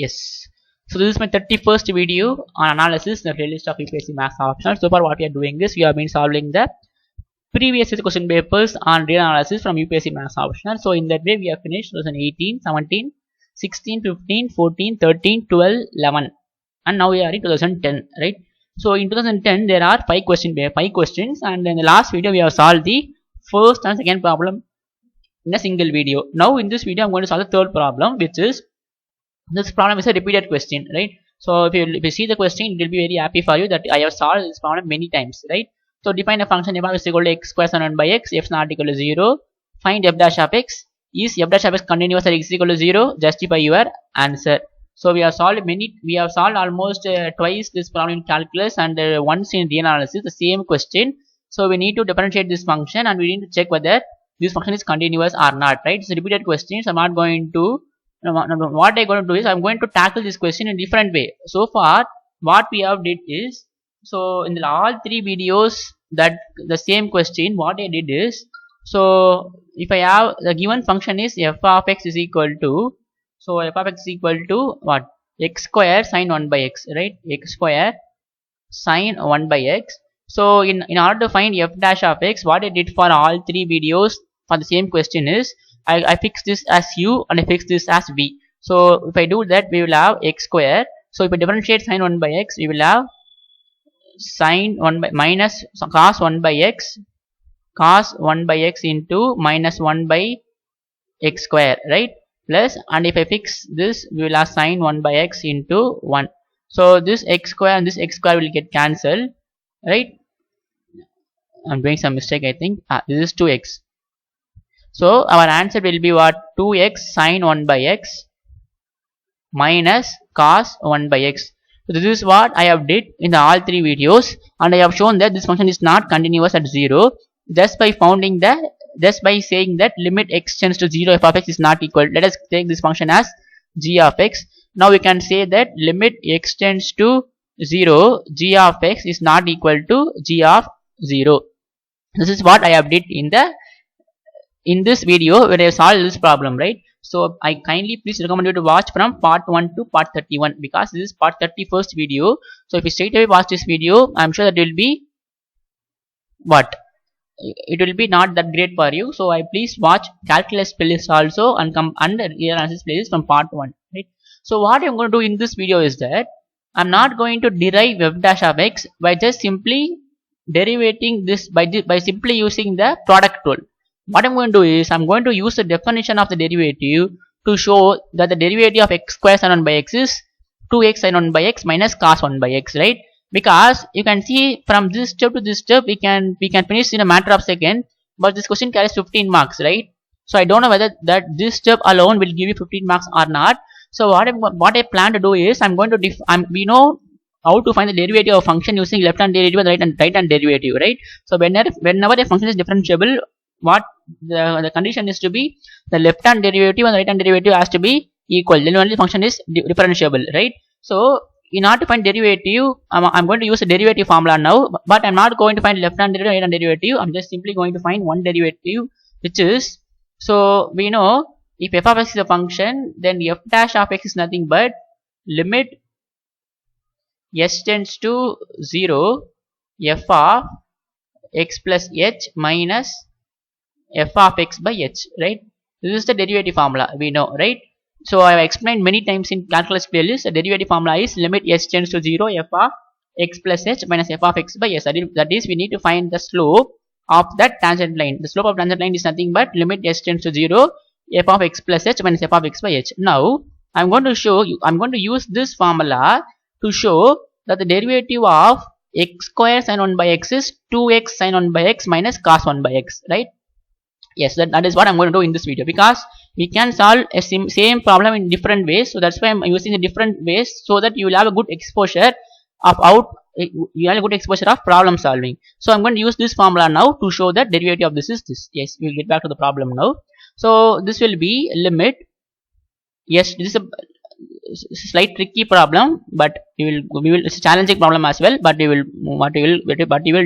Yes. So this is my 31st video on analysis the playlist of UPSC Maths optional. So far what we are doing is we have been solving the previous question papers on real analysis from UPSC Maths optional. So in that way we have finished 2018, 17, 16, 15, 14, 13, 12, 11 and now we are in 2010, right? So in 2010 there are 5 questions and in the last video we have solved the first and second problem in a single video. Now in this video I'm going to solve the third problem, which is this problem is a repeated question, right? So if you see the question, it will be very happy for you that I have solved this problem many times, right? So define a function f is equal to x square sin 1 by x, f is not equal to 0. Find f dash of x. Is f dash of x continuous or x is equal to 0? Justify your answer. So we have solved almost twice this problem in calculus and once in real analysis the same question. So we need to differentiate this function and we need to check whether this function is continuous or not, right? It's a repeated question, so I'm not going to what I'm going to do is I'm going to tackle this question in a different way. So far what we have did is, so in all 3 videos that the same question, what I did is, so if I have the given function is f of x is equal to, so f of x is equal to what? X square sin 1 by x, right? X square sin 1 by x. So in order to find f dash of x, what I did for all 3 videos for the same question is I fix this as u and I fix this as v. So if I do that, we will have x square. So if I differentiate sin 1 by x, we will have sin 1 by minus cos 1 by x into minus 1 by x square, right? Plus, and if I fix this, we will have sin 1 by x into 1. So this x square and this x square will get cancelled, right? I'm doing some mistake, I think. This is 2x. So our answer will be what? 2x sin 1 by x minus cos 1 by x. So this is what I have did in all 3 videos, and I have shown that this function is not continuous at 0 just by saying that limit x tends to 0 f of x is not equal. Let us take this function as g of x. Now we can say that limit x tends to 0 g of x is not equal to g of 0. This is what I have did in this video where I solved this problem, right? So I kindly please recommend you to watch from part 1 to part 31 because this is part 31st video. So if you straight away watch this video, I'm sure that it will be what? It will be not that great for you. So I please watch calculus playlist also and come under real analysis playlist from part 1, right? So what I'm going to do in this video is that I'm not going to derive f dash of x by just simply derivating this by simply using the product rule. What I'm going to do is I'm going to use the definition of the derivative to show that the derivative of x square sin 1 by x is 2x sin 1 by x minus cos 1 by x, right? Because you can see from this step to this step we can finish in a matter of seconds, but this question carries 15 marks, right? So I don't know whether that this step alone will give you 15 marks or not. So what I plan to do is I'm going to we know how to find the derivative of function using left hand derivative and right hand derivative, right? So whenever a function is differentiable, what the condition is to be the left hand derivative and the right hand derivative has to be equal, then only the function is differentiable, right? So in order to find derivative, I'm going to use a derivative formula now, but I'm not going to find left hand derivative, right hand derivative. I'm just simply going to find one derivative, which is, so we know if f of x is a function, then f dash of x is nothing but limit s tends to 0 f of x plus h minus f of x by h, right? This is the derivative formula we know, right? So I have explained many times in calculus playlist. The derivative formula is limit s tends to 0 f of x plus h minus f of x by h. That is we need to find the slope of that tangent line. The slope of tangent line is nothing but limit s tends to 0 f of x plus h minus f of x by h. Now I'm going to use this formula to show that the derivative of x square sin 1 by x is 2x sin 1 by x minus cos 1 by x, right? Yes, that is what I'm going to do in this video, because we can solve a same problem in different ways. So that's why I'm using the different ways so that you will have a good exposure of problem solving. So I'm going to use this formula now to show that derivative of this is this. Yes, we'll get back to the problem now. So this will be limit. Yes, this is a slight tricky problem, but it's a challenging problem as well. But we will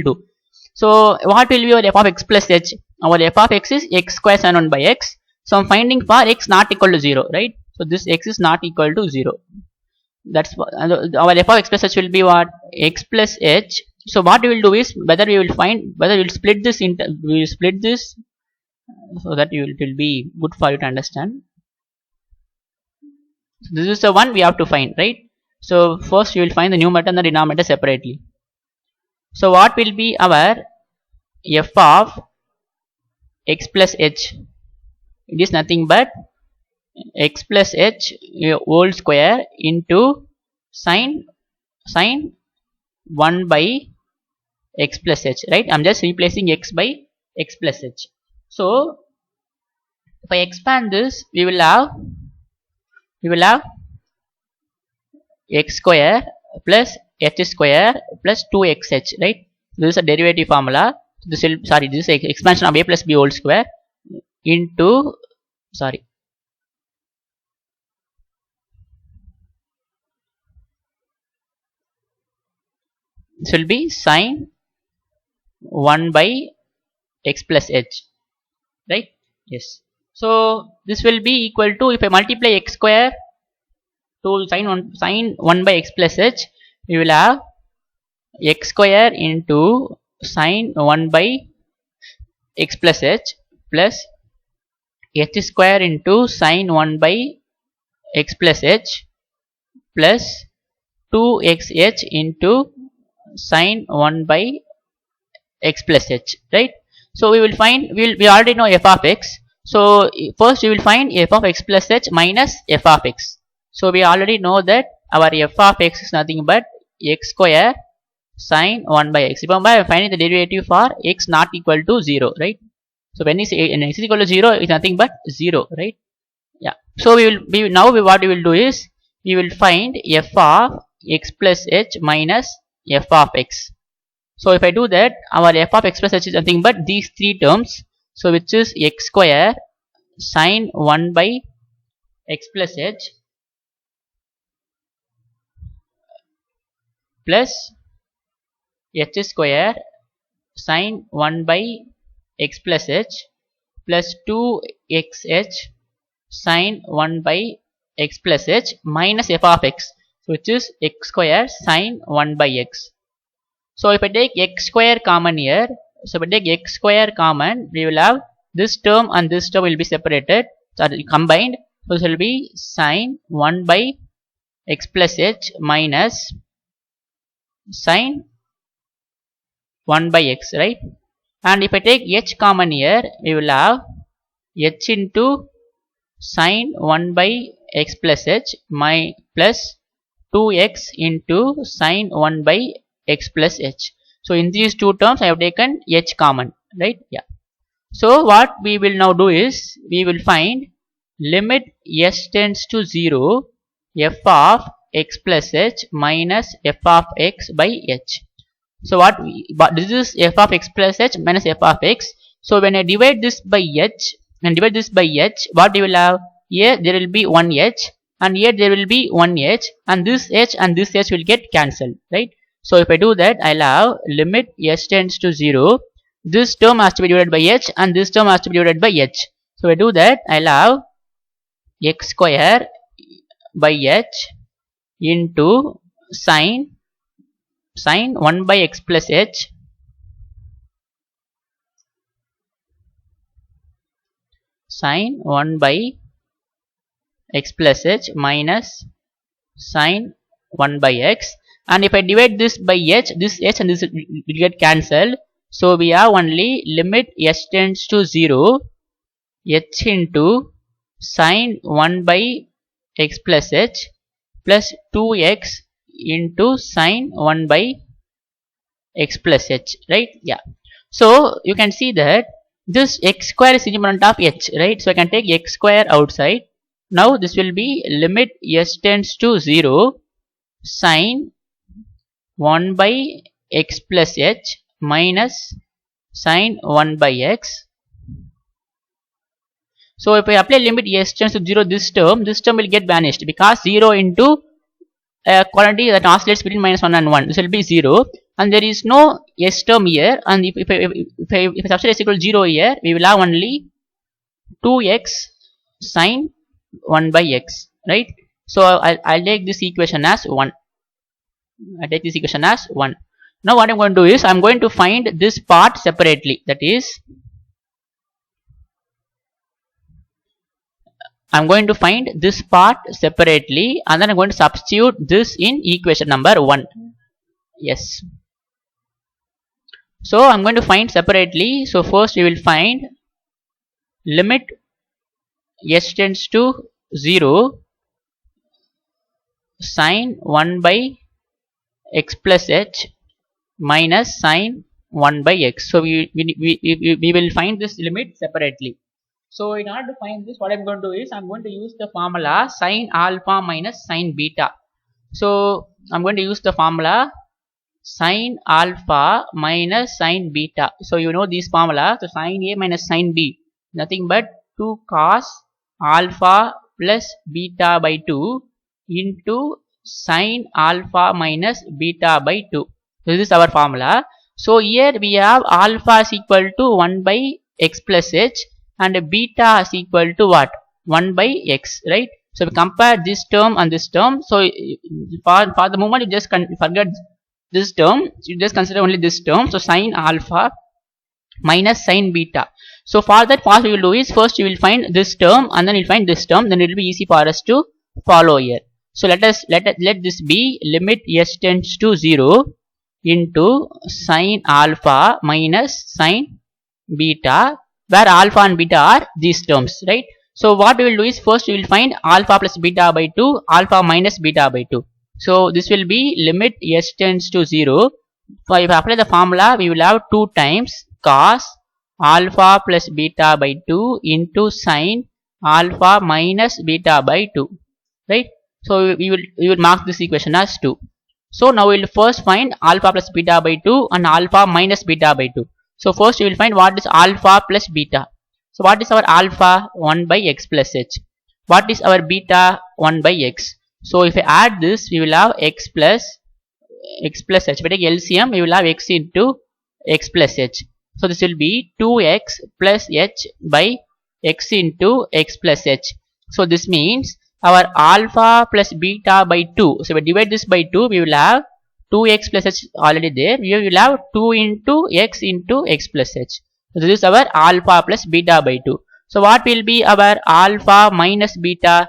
do. So what will be our f of x plus h? Our f of x is x square sin 1 by x. So I'm finding for x not equal to 0, right? So So this x is not equal to 0. That's our f of x plus h will be what? X plus h. So what we will do is whether we will split this into, we will split this so that it will be good for you to understand. So this is the one we have to find, right? So first you will find the numerator and the denominator separately. So what will be our f of x plus h? It is nothing but x plus h whole square into sine 1 by x plus h, right? I'm just replacing x by x plus h. So if I expand this, we will have x square plus h square plus 2xh, right? This is a derivative formula. This will, sorry, this is expansion of a plus b whole square into, sorry, this will be sine 1 by x plus h, right? Yes. So this will be equal to, if I multiply x square to sine 1 by x plus h, we will have x square into sine 1 by x plus h plus h square into sine 1 by x plus h plus 2xh into sine 1 by x plus h, right? So we will find, we already know f of x. So first we will find f of x plus h minus f of x. So we already know that our f of x is nothing but x square sine 1 by x. Remember, I am finding the derivative for x not equal to 0, right? So when x is equal to 0, it's nothing but 0, right? Yeah. So what we will do is we will find f of x plus h minus f of x. So if I do that, our f of x plus h is nothing but these three terms. So which is x square sine 1 by x plus h plus h square sine 1 by x plus h plus 2xh sine 1 by x plus h minus f of x, which is x square sine 1 by x. So if I take x square common here, so if I take x square common, we will have this term and this term will be separated, sorry, combined. So this will be sine 1 by x plus h minus sine 1 by x, right? And if I take h common here, we will have h into sine 1 by x plus h plus 2x into sine 1 by x plus h. So in these two terms I have taken h common, right? Yeah. So what we will now do is we will find limit s tends to 0 f of x plus h minus f of x by h. So but this is f of x plus h minus f of x. So when I divide this by h and divide this by h, what you will have? Here there will be 1h and here there will be 1h, and this h will get cancelled, right? So if I do that, I'll have limit s tends to 0. This term has to be divided by h and this term has to be divided by h. So if I do that, I'll have x square by h into sine 1 by x plus h sine 1 by x plus h minus sine 1 by x. And if I divide this by h, this h and this will get cancelled. So we have only limit s tends to 0 h into sine 1 by x plus h plus 2x into sine 1 by x plus h, right? Yeah. So you can see that this x square is independent of h, right? So I can take x square outside. Now this will be limit s tends to 0 sine 1 by x plus h minus sine 1 by x. So if I apply limit s tends to 0, this term will get vanished, because 0 into a quantity that oscillates between minus 1 and 1. This will be 0, and there is no s term here. And if substitute s equal to 0 here, we will have only 2x sine 1 by x. right? So I'll take this equation as 1. I take this equation as 1. Now what I'm going to do is I'm going to find this part separately. That is, I'm going to find this part separately and then I'm going to substitute this in equation number 1. Yes. So I'm going to find separately. So first we will find limit s tends to 0 sine 1 by x plus h minus sine 1 by x. So we will find this limit separately. So in order to find this, what I'm going to do is I'm going to use the formula sine alpha minus sine beta. So I'm going to use the formula sine alpha minus sine beta. So you know this formula. So sine a minus sine b, nothing but 2 cos alpha plus beta by 2 into sine alpha minus beta by 2. This is our formula. So here we have alpha is equal to 1 by x plus h and beta is equal to what? 1 by x, right? So we compare this term and this term. So for the moment you just forget this term, you just consider only this term. So sine alpha minus sine beta. So for that, what we will do is first you will find this term and then you will find this term, then it will be easy for us to follow here. So let this be limit s tends to 0 into sine alpha minus sine beta, where alpha and beta are these terms, right? So what we will do is first we will find alpha plus beta by 2, alpha minus beta by 2. So this will be limit s tends to 0. So if I apply the formula, we will have 2 times cos alpha plus beta by 2 into sine alpha minus beta by 2, right? So we will mark this equation as 2. So now we will first find alpha plus beta by 2 and alpha minus beta by 2. So first we will find what is alpha plus beta. So what is our alpha? 1 by x plus h. What is our beta? 1 by x. So if I add this, we will have x plus h. If I take LCM, we will have x into x plus h. So this will be 2x plus h by x into x plus h. So this means our alpha plus beta by 2. So we divide this by 2, we will have 2x plus h already there. We will have 2 into x plus h. So this is our alpha plus beta by 2. So what will be our alpha minus beta?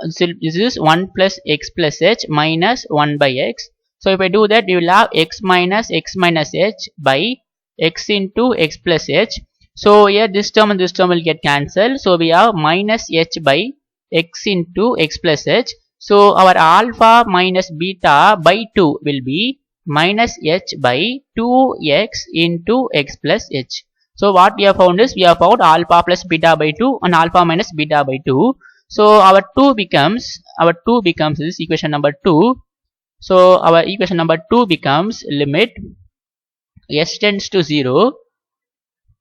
So this is 1 plus x plus h minus 1 by x. So if I do that, we will have x minus h by x into x plus h. So here this term and this term will get cancelled. So we have minus h by x into x plus h. So our alpha minus beta by 2 will be minus h by 2x into x plus h. So what we have found is we have found alpha plus beta by 2 and alpha minus beta by 2. So our 2 becomes this equation number 2. So our equation number 2 becomes limit s tends to 0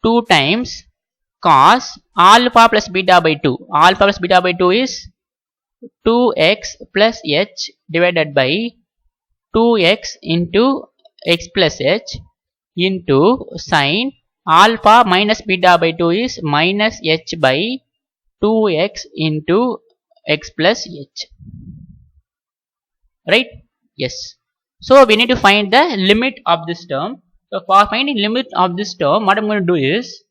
2 times cos alpha plus beta by 2. Alpha plus beta by 2 is 2x plus h divided by 2x into x plus h into sine alpha minus beta by 2 is minus h by 2x into x plus h, right? Yes. So we need to find the limit of this term. So for finding limit of this term, what I'm going to do is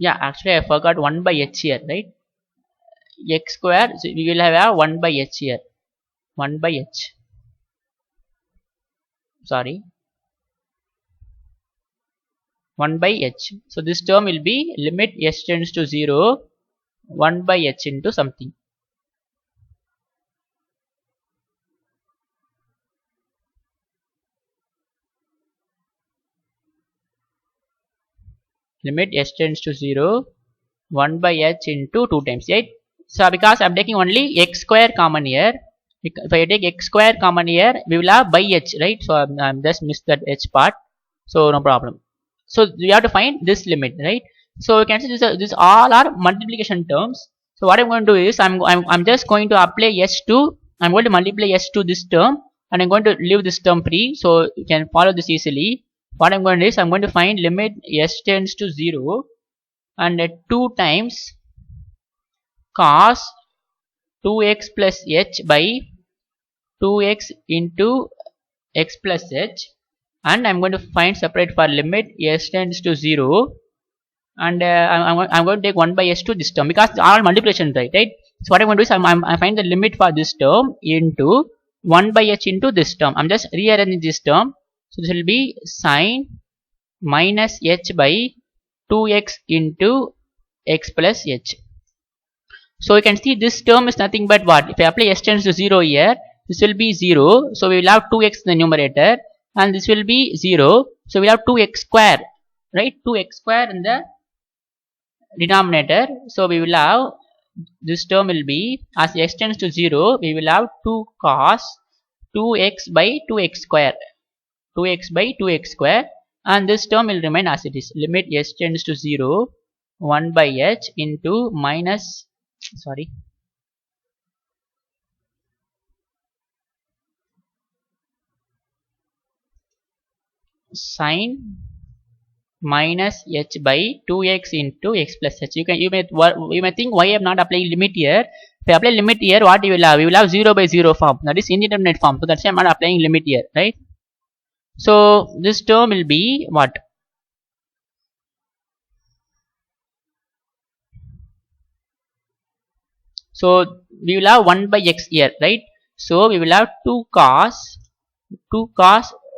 actually I forgot 1 by h here, right? X square, so we will have 1 by h here. 1 by h. Sorry. 1 by h. So this term will be limit s tends to 0 1 by h into something. Limit s tends to 0 1 by h into 2 times 8. So because I am taking only x square common here, if I take x square common here, we will have by h, right? So I'm just missed that h part, so no problem. So we have to find this limit, right? So you can see this all are multiplication terms. So what I'm going to do is I'm just going to apply s to, I'm going to multiply s to this term and I'm going to leave this term free, so you can follow this easily. What I'm going to do is I'm going to find limit s tends to 0 and 2 times cos 2x plus h by 2x into x plus h, and I'm going to find separate for limit s tends to 0, and I'm going to take 1 by s to this term because all multiplication, right? So what I'm going to do is I find the limit for this term into 1 by h into this term. I'm just rearranging this term. So this will be sine minus h by 2x into x plus h. So you can see this term is nothing but what? If I apply s tends to 0 here, this will be 0. So we will have 2x in the numerator, and this will be 0. So we will have 2x square, right? 2x square in the denominator. So we will have, this term will be, as x tends to 0, we will have 2 cos 2x by 2x square, 2x by 2x square, and this term will remain as it is. Limit s tends to 0, 1 by h into minus, sorry, sine minus h by 2x into x plus h. You may think, why I am not applying limit here. If I apply limit here, what you will have? You will have 0 by 0 form, that is indeterminate form. So that's why I am not applying limit here, right? So this term will be what? So we will have 1 by x here, right? So we will have 2 cos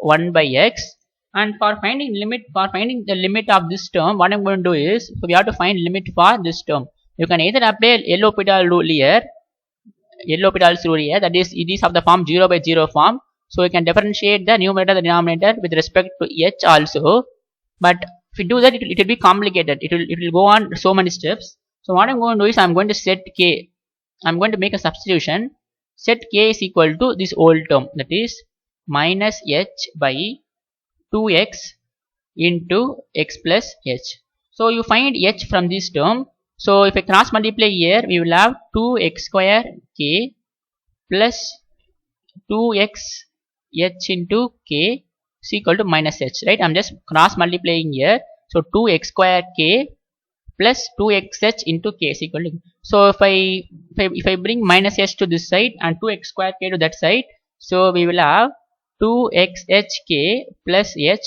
1 by x. And for finding the limit of this term, what I'm going to do is, so we have to find limit for this term. You can either apply L'Hopital rule here, L'Hopital's rule here, that is, it is of the form 0 by 0 form. So you can differentiate the numerator and the denominator with respect to h also. But if you do that, it will be complicated. It will go on so many steps. So what I'm going to do is I'm going to set k. I'm going to make a substitution. Set k is equal to this old term, that is minus h by 2x into x plus h. So you find h from this term. So if I cross multiply here, we will have 2x square k plus 2x h into k is equal to minus h, right? I'm just cross multiplying here. So 2x square k plus 2xh into k is equal to. So if I bring minus h to this side and 2x square k to that side, so we will have 2xhk plus h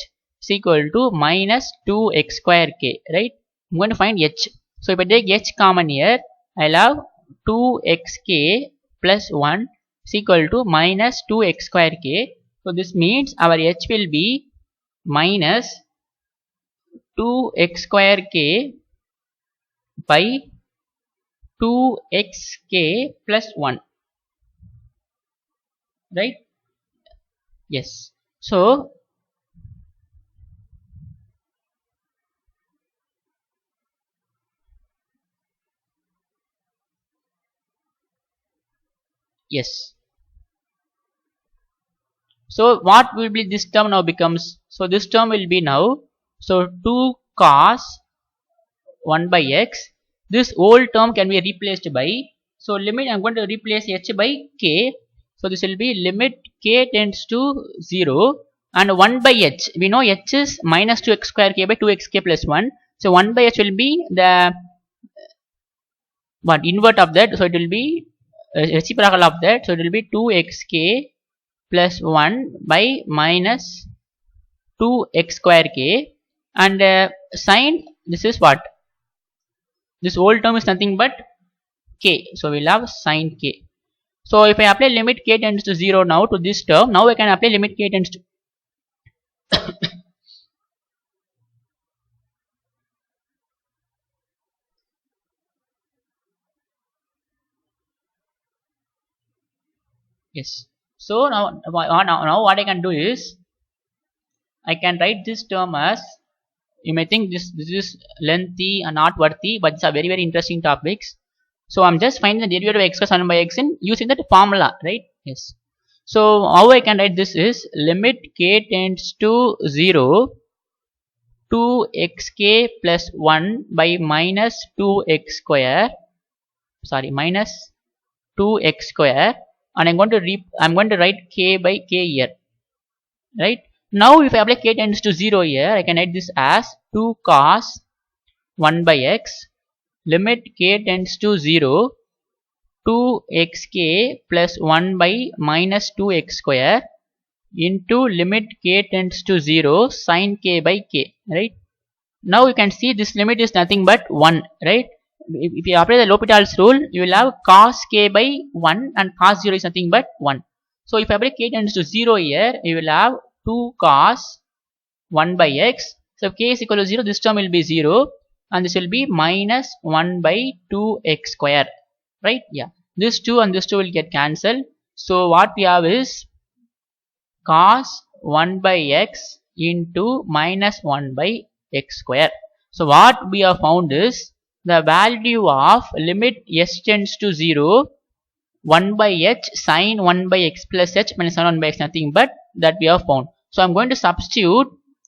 is equal to minus 2x square k, right? I'm going to find h. So if I take h common here, I'll have 2xk plus 1 is equal to minus 2x square k. So this means our h will be minus 2x square k by 2xk plus 1, right? Yes. So yes. So what will be this term now becomes? So this term will be now, so 2 cos 1 by x. This whole term can be replaced by, so limit, I'm going to replace h by k. So this will be limit k tends to 0 and 1 by h. We know h is minus 2x square k by 2xk plus 1. So 1 by h will be the invert of that. So it will be reciprocal of that. So it will be 2xk plus 1 by minus 2x square k, and sine, this is what? This whole term is nothing but k. So we'll have sine k. So if I apply limit k tends to 0 now to this term, now I can apply limit k tends to yes. So now what I can do is, I can write this term as, you may think this is lengthy and not worthy, but it's a very interesting topics. So I'm just finding the derivative of x plus 1 by x in using that formula, right? Yes. So how I can write this is limit k tends to 0 to xk plus 1 by minus 2x square, sorry, minus 2x square, and I'm going to write k by k here, right? Now if I apply k tends to 0 here, I can write this as 2 cos 1 by x limit k tends to 0 2xk plus 1 by minus 2x square into limit k tends to 0 sin k by k, right? Now you can see this limit is nothing but 1, right? If you apply the L'Hopital's rule, you will have cos k by 1 and cos 0 is nothing but 1. So if I apply k tends to 0 here, you will have 2 cos 1 by x. So if k is equal to 0, this term will be 0 and this will be minus 1 by 2x square, right? Yeah, this 2 and this 2 will get cancelled. So what we have is cos 1 by x into minus 1 by x square. So what we have found is the value of limit s tends to 0 1 by h sin 1 by x plus h minus 1 by x, nothing but that we have found. So I'm going to substitute.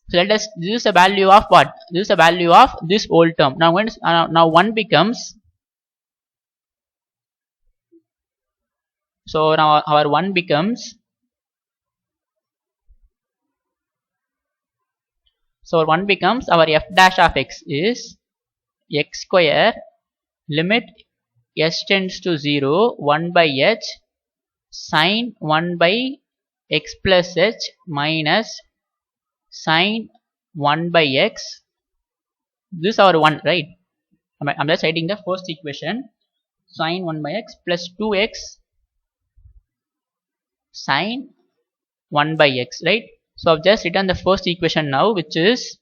So let us, this is the value of what? This is the value of this whole term. Now I'm going to, now 1 becomes, so now our 1 becomes, so 1 becomes our f dash of x is x square limit s tends to 0 1 by h sin 1 by x plus h minus sin 1 by x. This is our 1, right? I'm just writing the first equation, sin 1 by x plus 2x sin 1 by x, right? So I've just written the first equation now, which is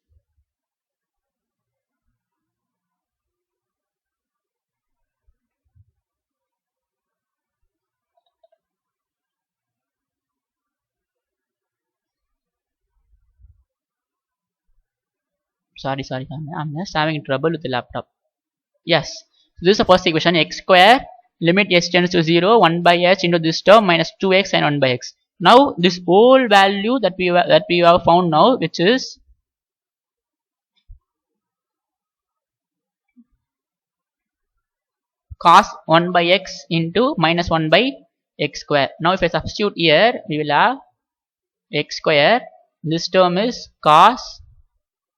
sorry, I'm just having trouble with the laptop. Yes, so this is the first equation, x square limit s tends to 0 1 by h into this term minus 2x and 1 by x. Now this whole value that we have found now, which is cos 1 by x into minus 1 by x square. Now if I substitute here, we will have x square, this term is cos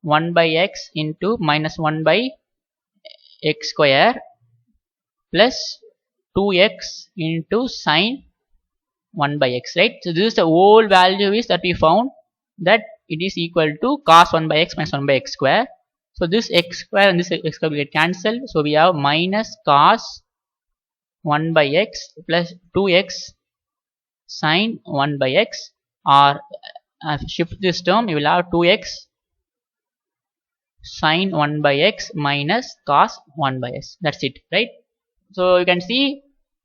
1 by x into minus 1 by x square plus 2x into sin 1 by x, right? So this is the whole value is that we found, that it is equal to cos 1 by x minus 1 by x square. So this x square and this x square will get cancelled. So we have minus cos 1 by x plus 2x sin 1 by x, or shift this term, you will have 2x sin 1 by x minus cos 1 by x. That's it, right? So you can see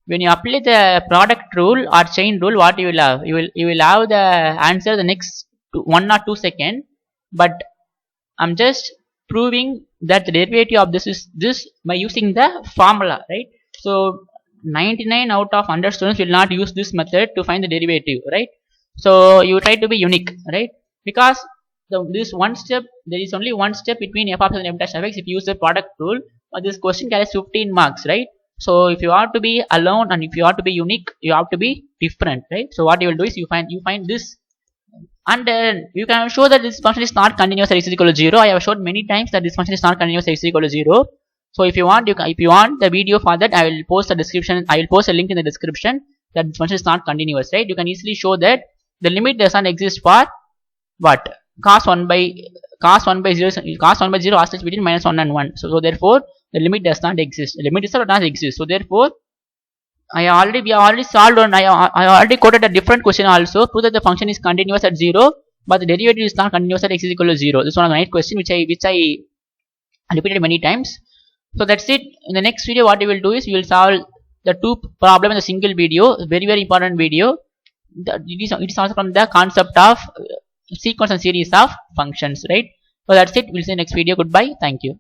when you apply the product rule or chain rule, what you will have? You will have the answer the next 1 or 2 seconds. But I'm just proving that the derivative of this is this by using the formula, right? So 99 out of 100 students will not use this method to find the derivative, right? So you try to be unique, right? Because this one step, there is only one step between f of x and f dash of x if you use the product rule. But this question carries 15 marks, right? So if you want to be alone and if you want to be unique, you have to be different, right? So what you will do is you find this, and then you can show that this function is not continuous at x is equal to 0. I have showed many times that this function is not continuous at x is equal to 0. So if you want, if you want the video for that, I will post the description. I will post a link in the description that this function is not continuous, right? You can easily show that the limit does not exist for what? Cos 1 by 0 oscillates between minus 1 and 1. So therefore the limit does not exist. The limit does not exist. So therefore we have already solved on, I already quoted a different question also, prove that the function is continuous at 0 but the derivative is not continuous at x is equal to 0. This is one of the nice question which I repeated many times. So that's it. In the next video what we will do is we will solve the two problem in a single video, very important video. It is also from the concept of sequence and series of functions, right? So that's it. We'll see you next video. Goodbye. Thank you.